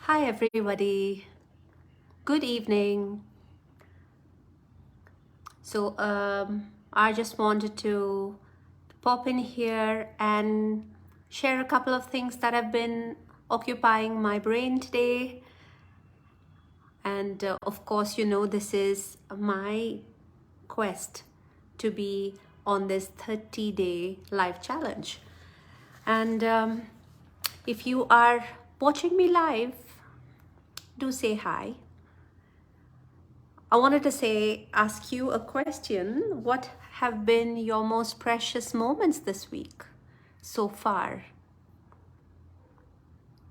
Hi everybody, good evening. I just wanted to pop in here and share a couple of things that have been occupying my brain today. And of course, this is my quest to be on this 30-day life challenge. And if you are watching me live, do say hi. I wanted to ask you a question. What have been your most precious moments this week so far?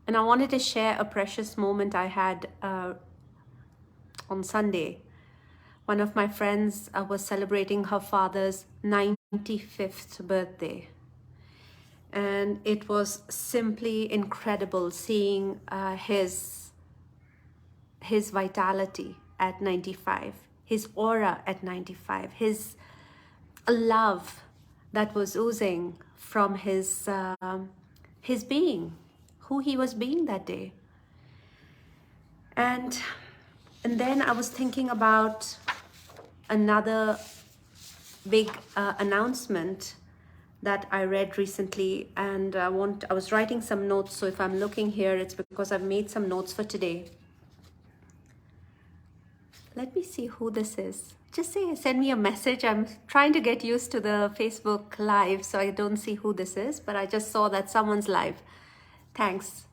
And I wanted to share a precious moment I had on Sunday. One of my friends was celebrating her father's 95th birthday. And it was simply incredible seeing his vitality at 95, his aura at 95, his love that was oozing from his being, who he was being that day. And then I was thinking about another big announcement that I read recently, and I was writing some notes, so if I'm looking here, it's because I've made some notes for today. Let me see who this is. Just send me a message. I'm trying to get used to the Facebook Live, so I don't see who this is, but I just saw that someone's live. Thanks.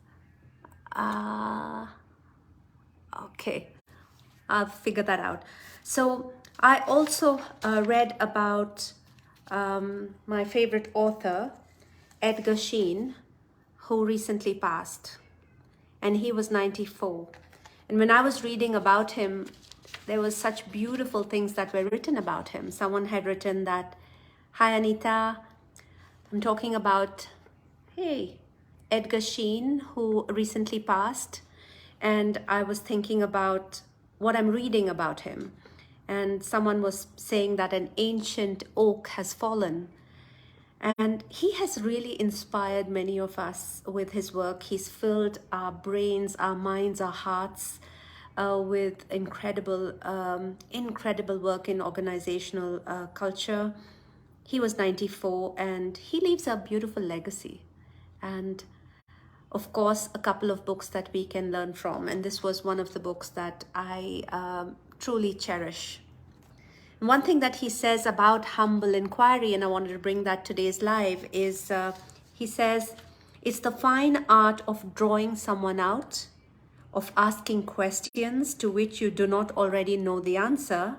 Okay, I'll figure that out. So I also read about my favorite author, 𝗙tože𝗵, who recently passed, and he was 94. And when I was reading about him, there was such beautiful things that were written about him. Someone had written that, "Hi Anita, I'm talking about, hey, 𝗙tože𝗵, who recently passed." And I was thinking about what I'm reading about him. And someone was saying that an ancient oak has fallen. And he has really inspired many of us with his work. He's filled our brains, our minds, our hearts with incredible work in organizational culture. He was 94 and he leaves a beautiful legacy. And of course, a couple of books that we can learn from. And this was one of the books that I truly cherish. One thing that he says about humble inquiry, and I wanted to bring that today's live, is he says, it's the fine art of drawing someone out, of asking questions to which you do not already know the answer,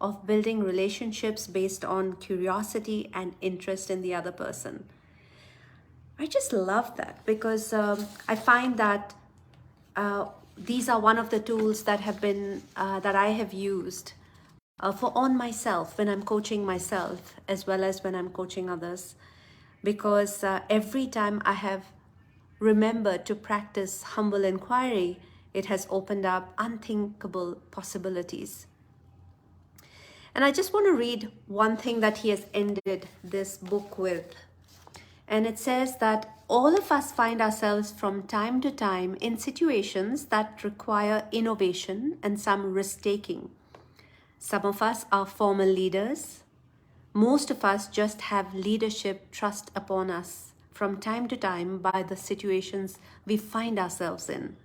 of building relationships based on curiosity and interest in the other person. I just love that because I find that these are one of the tools that have been that I have used for on myself when I'm coaching myself as well as when I'm coaching others, because every time I have remembered to practice humble inquiry, it has opened up unthinkable possibilities. And I just want to read one thing that he has ended this book with. And it says that all of us find ourselves from time to time in situations that require innovation and some risk-taking. Some of us are former leaders. Most of us just have leadership thrust upon us from time to time by the situations we find ourselves in.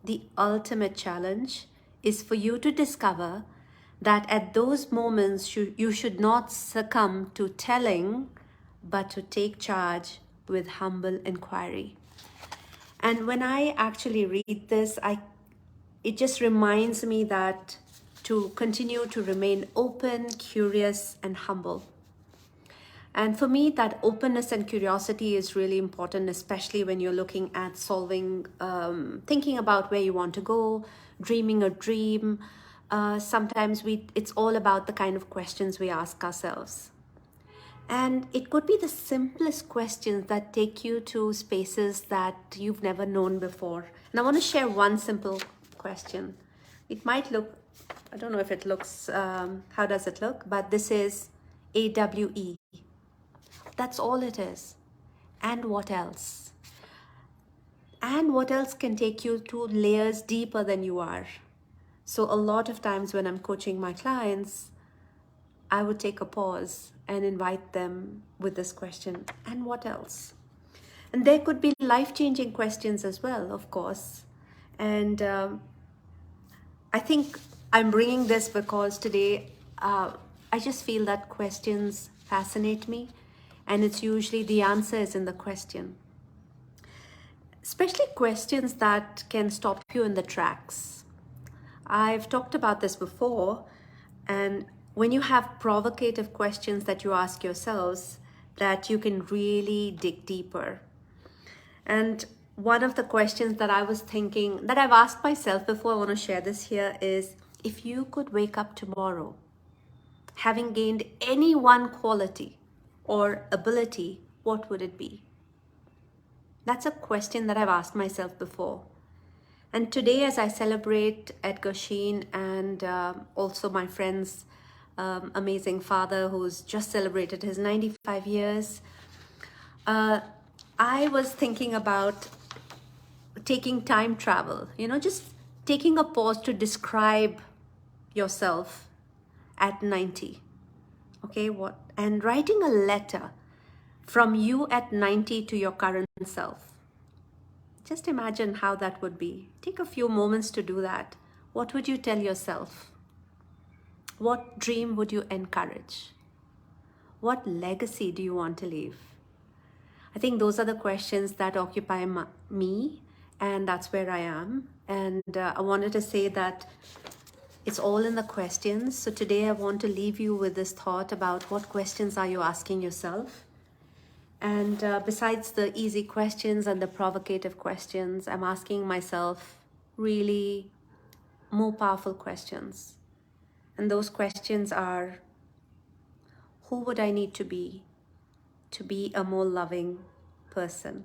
The ultimate challenge is for you to discover that at those moments you should not succumb to telling, but to take charge with humble inquiry. And when I actually read this, it just reminds me that to continue to remain open, curious, and humble. And for me, that openness and curiosity is really important, especially when you're looking at solving, thinking about where you want to go, dreaming a dream. Sometimes it's all about the kind of questions we ask ourselves. And it could be the simplest questions that take you to spaces that you've never known before. And I want to share one simple question. It might look, I don't know if it looks, how does it look? But this is AWE. That's all it is. And what else? And what else can take you to layers deeper than you are? So a lot of times when I'm coaching my clients, I would take a pause and invite them with this question, and what else? And there could be life-changing questions as well, of course. And I think I'm bringing this because today I just feel that questions fascinate me, and it's usually the answer is in the question. Especially questions that can stop you in the tracks. I've talked about this before, and when you have provocative questions that you ask yourselves, that you can really dig deeper. And one of the questions that I was thinking, that I've asked myself before, I want to share this here, is if you could wake up tomorrow having gained any one quality or ability, what would it be? That's a question that I've asked myself before. And today, as I celebrate 𝗙liche𝗵 and also my friend's amazing father who's just celebrated his 95 years, I was thinking about taking time travel, just taking a pause to describe yourself at 90. Okay, and writing a letter from you at 90 to your current self. Just imagine how that would be. Take a few moments to do that. What would you tell yourself? What dream would you encourage? What legacy do you want to leave? I think those are the questions that occupy me, and that's where I am. And I wanted to say that it's all in the questions. So today I want to leave you with this thought about what questions are you asking yourself. And besides the easy questions and the provocative questions, I'm asking myself really more powerful questions. And those questions are, who would I need to be a more loving person?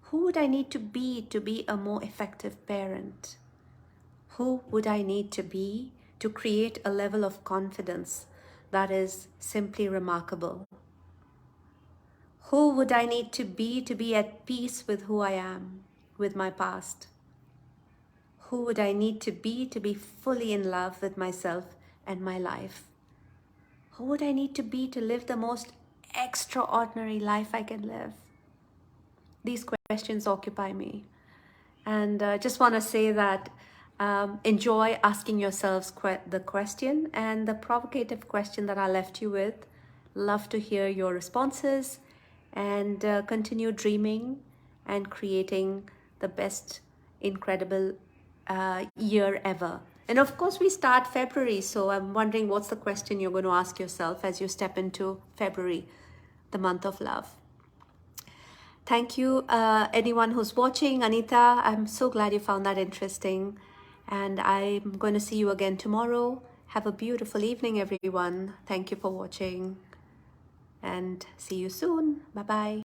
Who would I need to be a more effective parent? Who would I need to be to create a level of confidence that is simply remarkable? Who would I need to be at peace with who I am, with my past? Who would I need to be fully in love with myself and my life? Who would I need to be to live the most extraordinary life I can live? These questions occupy me. And I just want to say that enjoy asking yourselves the question and the provocative question that I left you with. Love to hear your responses, and continue dreaming and creating the best incredible year ever. And of course we start February, so I'm wondering what's the question you're going to ask yourself as you step into February, the month of love. Thank you, anyone who's watching. Anita, I'm so glad you found that interesting, and I'm going to see you again tomorrow. Have a beautiful evening, everyone. Thank you for watching, and see you soon. Bye-bye.